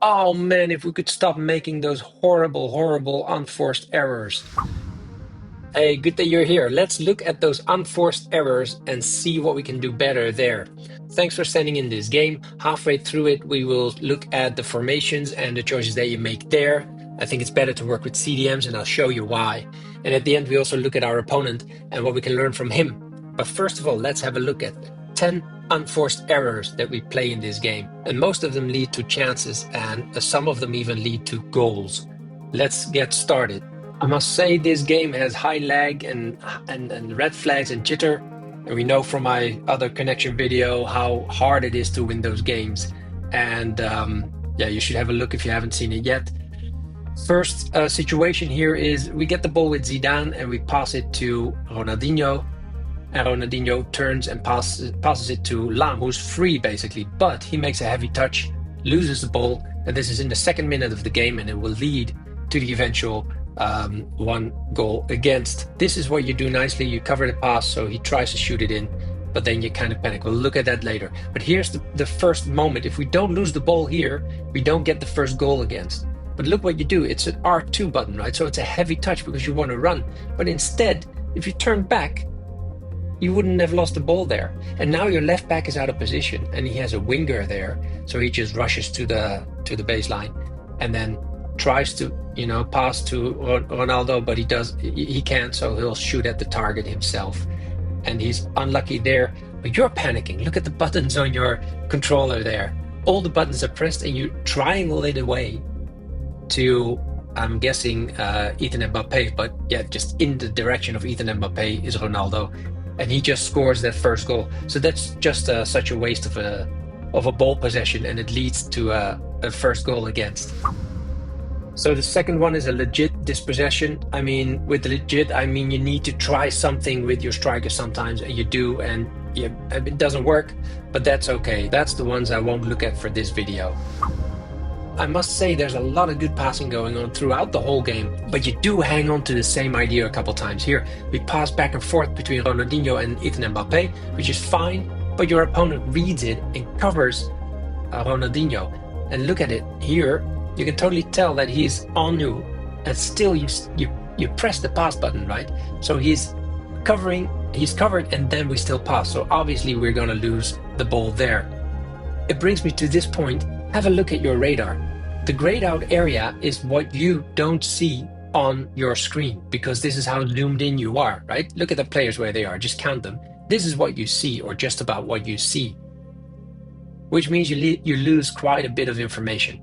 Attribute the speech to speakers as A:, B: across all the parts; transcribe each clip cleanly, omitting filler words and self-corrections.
A: Oh man, if we could stop making those horrible, horrible unforced errors. Hey, good that you're here. Let's look at those unforced errors and see what we can do better there. Thanks for sending in this game. Halfway through it, we will look at the formations and the choices that you make there. I think it's better to work with CDMs, and I'll show you why. And at the end, we also look at our opponent and what we can learn from him. But first of all, let's have a look at 10 unforced errors that we play in this game. And most of them lead to chances, and some of them even lead to goals. Let's get started. I must say this game has high lag and red flags and jitter. And we know from my other connection video how hard it is to win those games. And yeah, you should have a look if you haven't seen it yet. First situation here is we get the ball with Zidane and we pass it to Ronaldinho. And Ronaldinho turns and passes it to Lam, who's free basically. But he makes a heavy touch, loses the ball. And this is in the second minute of the game, and it will lead to the eventual one goal against. This is what you do nicely. You cover the pass, so he tries to shoot it in, but then you kind of panic. We'll look at that later. But here's the first moment. If we don't lose the ball here, we don't get the first goal against. But look what you do. It's an R2 button, right? So it's a heavy touch because you want to run. But instead, if you turn back, you wouldn't have lost the ball there. And now your left back is out of position and he has a winger there. So he just rushes to the baseline and then tries to, pass to Ronaldo, but he can't, so he'll shoot at the target himself. And he's unlucky there, but you're panicking. Look at the buttons on your controller there. All the buttons are pressed and you triangle it away to, I'm guessing, Ethan Mbappe, but yeah, just in the direction of Ethan Mbappe is Ronaldo. And he just scores that first goal. So that's just such a waste of a ball possession, and it leads to a first goal against. So the second one is a legit dispossession. I mean, with legit, I mean you need to try something with your striker sometimes, and you do, and it doesn't work, but that's okay. That's the ones I won't look at for this video. I must say there's a lot of good passing going on throughout the whole game, but you do hang on to the same idea a couple times. Here, we pass back and forth between Ronaldinho and Ethan Mbappe, which is fine, but your opponent reads it and covers Ronaldinho. And look at it here. You can totally tell that he's on you, and still you press the pass button, right? So he's covered, and then we still pass. So obviously we're gonna lose the ball there. It brings me to this point. Have a look at your radar. The grayed out area is what you don't see on your screen, because this is how zoomed in you are, right? Look at the players where they are, just count them. This is what you see, or just about what you see, which means you lose quite a bit of information.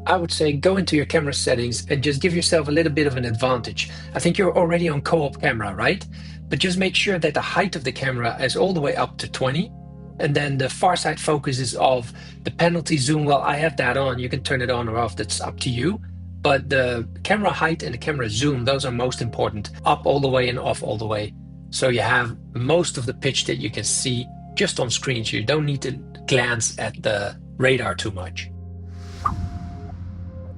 A: I would say go into your camera settings and just give yourself a little bit of an advantage. I think you're already on co-op camera, right? But just make sure that the height of the camera is all the way up to 20. And then the far side focus is of the penalty zoom. Well, I have that on. You can turn it on or off. That's up to you. But the camera height and the camera zoom, those are most important. Up all the way and off all the way. So you have most of the pitch that you can see just on screen. So you don't need to glance at the radar too much.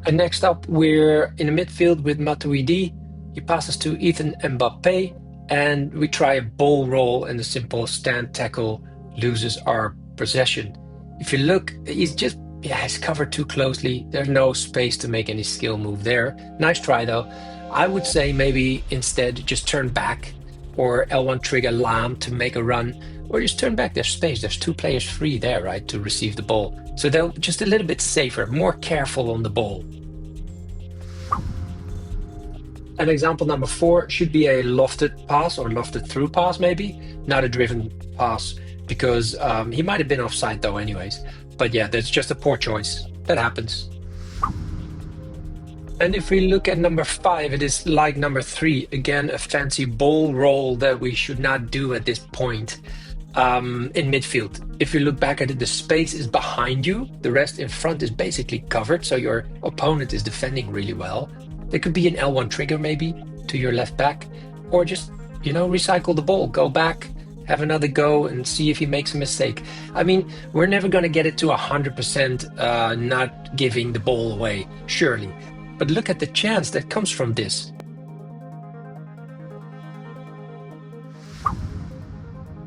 A: And next up, we're in the midfield with Matuidi. He passes to Ethan Mbappe, and we try a ball roll, and the simple stand tackle loses our possession. If you look, he's covered too closely. There's no space to make any skill move there. Nice try though. I would say maybe instead just turn back, or L1 trigger Lam to make a run, or just turn back. There's space. There's two players free there, right, to receive the ball. So they're just a little bit safer, more careful on the ball. And example number 4 should be a lofted pass or lofted through pass, maybe, not a driven pass, because he might have been offside though anyways. But yeah, that's just a poor choice. That happens. And if we look at number 5, it is like number 3. Again, a fancy ball roll that we should not do at this point in midfield. If you look back at it, the space is behind you. The rest in front is basically covered, so your opponent is defending really well. There could be an L1 trigger maybe to your left back, or just, recycle the ball, go back, have another go and see if he makes a mistake. I mean, we're never going to get it to 100% not giving the ball away, surely. But look at the chance that comes from this.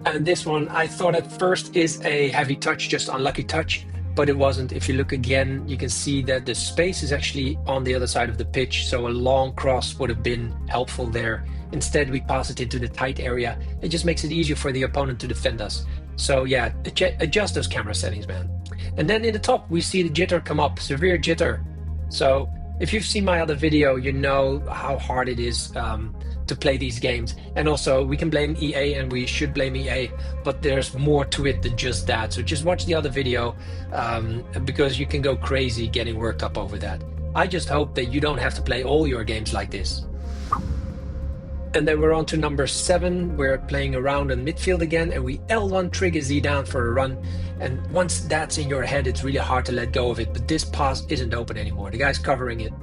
A: And this one, I thought at first is a heavy touch, just unlucky touch. but it wasn't. If you look again, you can see that the space is actually on the other side of the pitch, so a long cross would have been helpful there. Instead, we pass it into the tight area. It just makes it easier for the opponent to defend us. So yeah, adjust those camera settings, man. And then in the top, we see the jitter come up, severe jitter. So if you've seen my other video, you know how hard it is to play these games. And also, we can blame EA, and we should blame EA, but there's more to it than just that. So just watch the other video, because you can go crazy getting worked up over that. I just hope that you don't have to play all your games like this. And then we're on to number 7. We're playing around in midfield again, and we L1 trigger Zidane for a run. And once that's in your head, it's really hard to let go of it. But this pass isn't open anymore. The guy's covering it.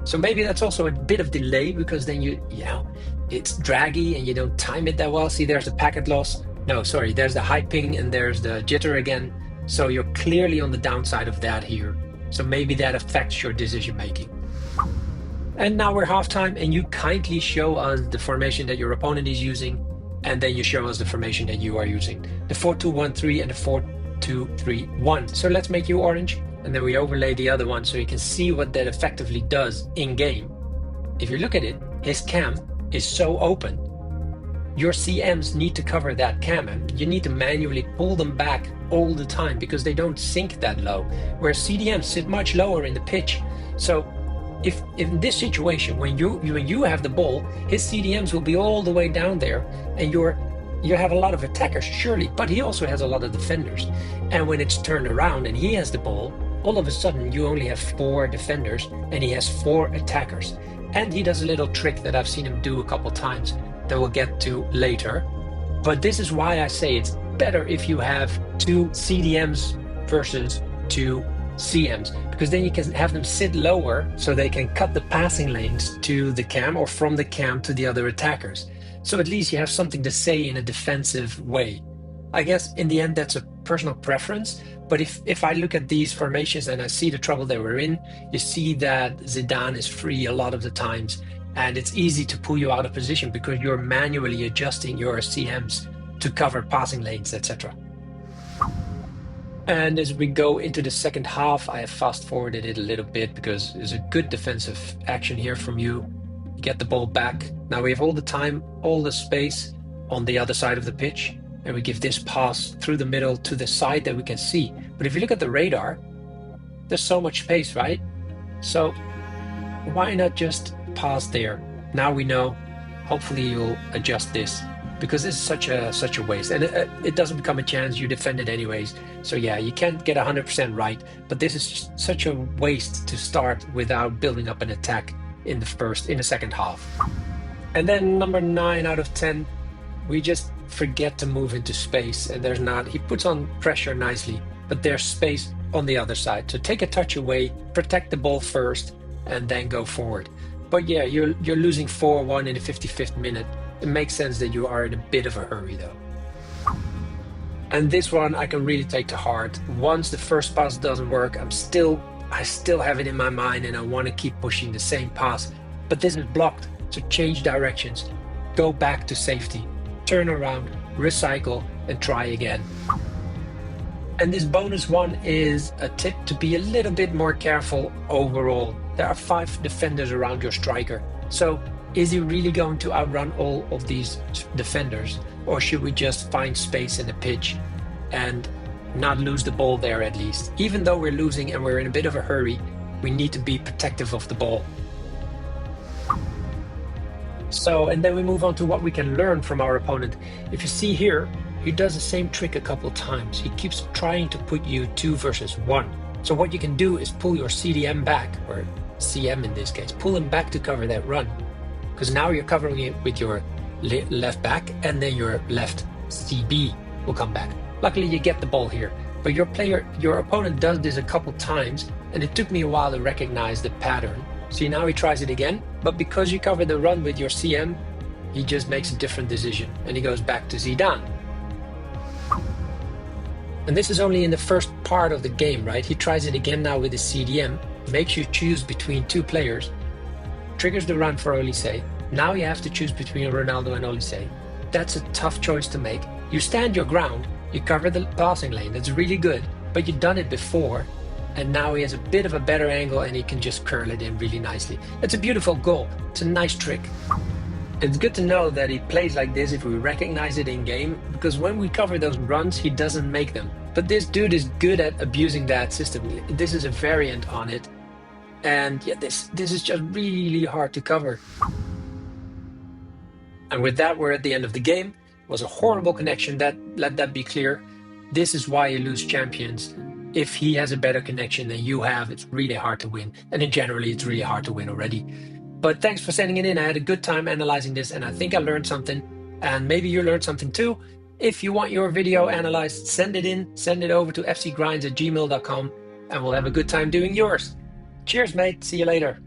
A: So maybe that's also a bit of delay, because then you know, it's draggy and you don't time it that well. See, there's the packet loss. No, sorry, there's the high ping and there's the jitter again. So you're clearly on the downside of that here. So maybe that affects your decision making. And now we're halftime, and you kindly show us the formation that your opponent is using, and then you show us the formation that you are using. The 4-2-1-3 and the 4-2-3-1. So let's make you orange, and then we overlay the other one so you can see what that effectively does in game. If you look at it, his cam is so open. Your CMs need to cover that cam, and you need to manually pull them back all the time because they don't sink that low, whereas CDMs sit much lower in the pitch. So if in this situation, when you have the ball, his CDMs will be all the way down there, and you have a lot of attackers, surely, but he also has a lot of defenders. And when it's turned around and he has the ball, all of a sudden you only have 4 defenders and he has 4 attackers. And he does a little trick that I've seen him do a couple times that we'll get to later. But this is why I say it's better if you have 2 CDMs versus 2 CMs, because then you can have them sit lower so they can cut the passing lanes to the cam or from the cam to the other attackers. So at least you have something to say in a defensive way. I guess in the end that's a personal preference, but if I look at these formations and I see the trouble that we're in, you see that Zidane is free a lot of the times, and it's easy to pull you out of position because you're manually adjusting your CMs to cover passing lanes, etc. And as we go into the second half, I have fast forwarded it a little bit because there's a good defensive action here from you. You get the ball back. Now we have all the time, all the space on the other side of the pitch, and we give this pass through the middle to the side that we can see. But if you look at the radar, there's so much space, right? So why not just pass there? Now we know. Hopefully you'll adjust this, because this is such a waste, and it doesn't become a chance. You defend it anyways. So yeah, you can't get 100% right, but this is just such a waste to start without building up an attack in the second half. And then number 9 out of 10, we just forget to move into space, and there's not. He puts on pressure nicely, but there's space on the other side. So take a touch away, protect the ball first, and then go forward. But yeah, you're losing 4-1 in the 55th minute. It makes sense that you are in a bit of a hurry though. And this one I can really take to heart. Once the first pass doesn't work, I still have it in my mind and I want to keep pushing the same pass. But this is blocked, so change directions. Go back to safety, turn around, recycle, and try again. And this bonus one is a tip to be a little bit more careful overall. There are 5 defenders around your striker. So is he really going to outrun all of these defenders? Or should we just find space in the pitch and not lose the ball there at least? Even though we're losing and we're in a bit of a hurry, we need to be protective of the ball. So, and then we move on to what we can learn from our opponent. If you see here, he does the same trick a couple of times. He keeps trying to put you 2 versus 1. So what you can do is pull your CDM back, or CM in this case, pull him back to cover that run. Because now you're covering it with your left back, and then your left CB will come back. Luckily you get the ball here, but your opponent does this a couple times, and it took me a while to recognize the pattern. See, now he tries it again, but because you cover the run with your CM, he just makes a different decision, and he goes back to Zidane. And this is only in the first part of the game, right? He tries it again now with his CDM, makes you choose between 2 players, triggers the run for Olise. Now you have to choose between Ronaldo and Olise. That's a tough choice to make. You stand your ground, you cover the passing lane, that's really good, but you've done it before, and now he has a bit of a better angle and he can just curl it in really nicely. It's a beautiful goal. It's a nice trick. It's good to know that he plays like this if we recognize it in game, because when we cover those runs, he doesn't make them. But this dude is good at abusing that system. This is a variant on it. And yeah, this is just really hard to cover. And with that, we're at the end of the game. It was a horrible connection, let that be clear. This is why you lose champions. If he has a better connection than you have, it's really hard to win. And in generally, it's really hard to win already. But thanks for sending it in. I had a good time analyzing this, and I think I learned something. And maybe you learned something too. If you want your video analyzed, send it in. Send it over to fcgrinds@gmail.com, and we'll have a good time doing yours. Cheers, mate. See you later.